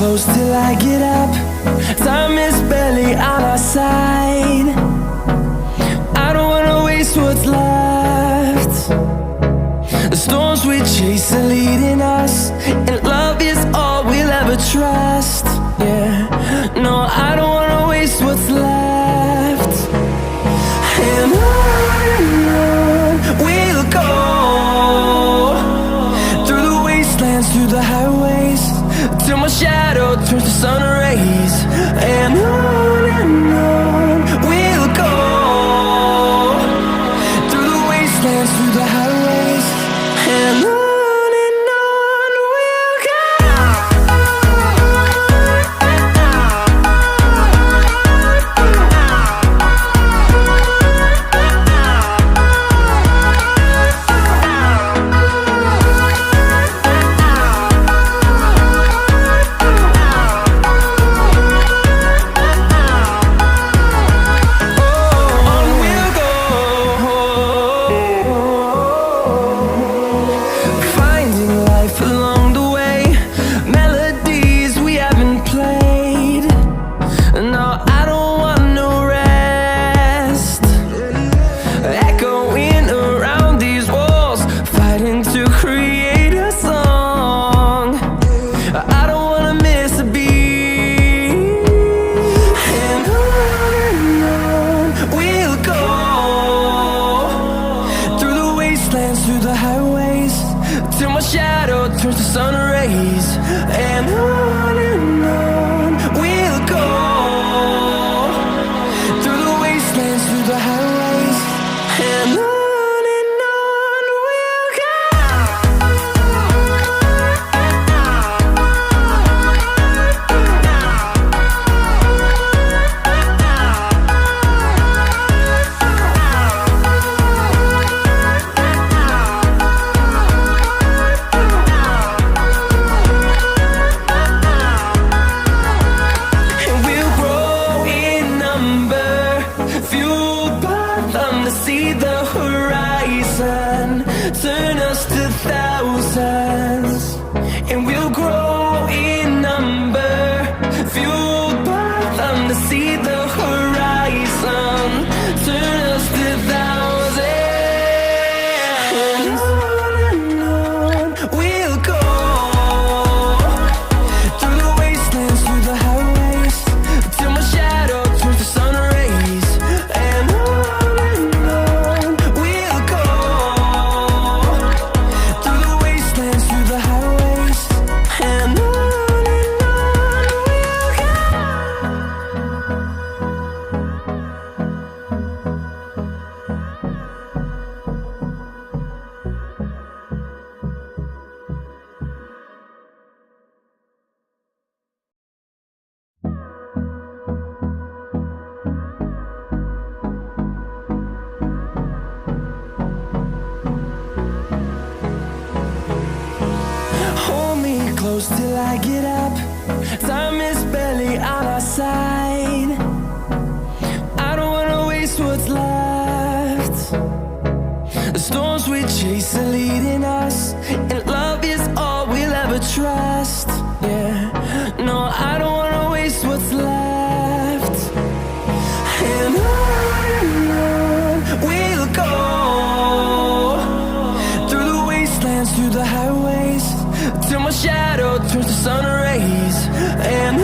close till I get up. Time is barely on our side. I don't wanna waste what's left. The storms we chase are leading us, and love is all we'll ever trust. Yeah, no, I don't wanna waste what's left. And on we'll go, through the wastelands, through the highways, till my shadow turns to sun rays. And on we'll go, through the wastelands, through the highways, and on. Through the highways, till my shadow turns to sun rays. And on we'll go, through the wastelands, through the highways, and on we'll go. See the horizon, turn us to thousands, and we'll grow in number, fueled by them to see the horizon, turn us to thousands. And on we'll go, through the wastelands, through the highways, till my shadow turns to sun rays. And close till I get up. Time is barely on our side. I don't wanna waste what's left. The storms we chase are leading us, and love is all we'll ever trust. Yeah, no, I don't wanna waste what's left. And on we'll go, through the wastelands, through the highways, till my shadow turns to sun rays. And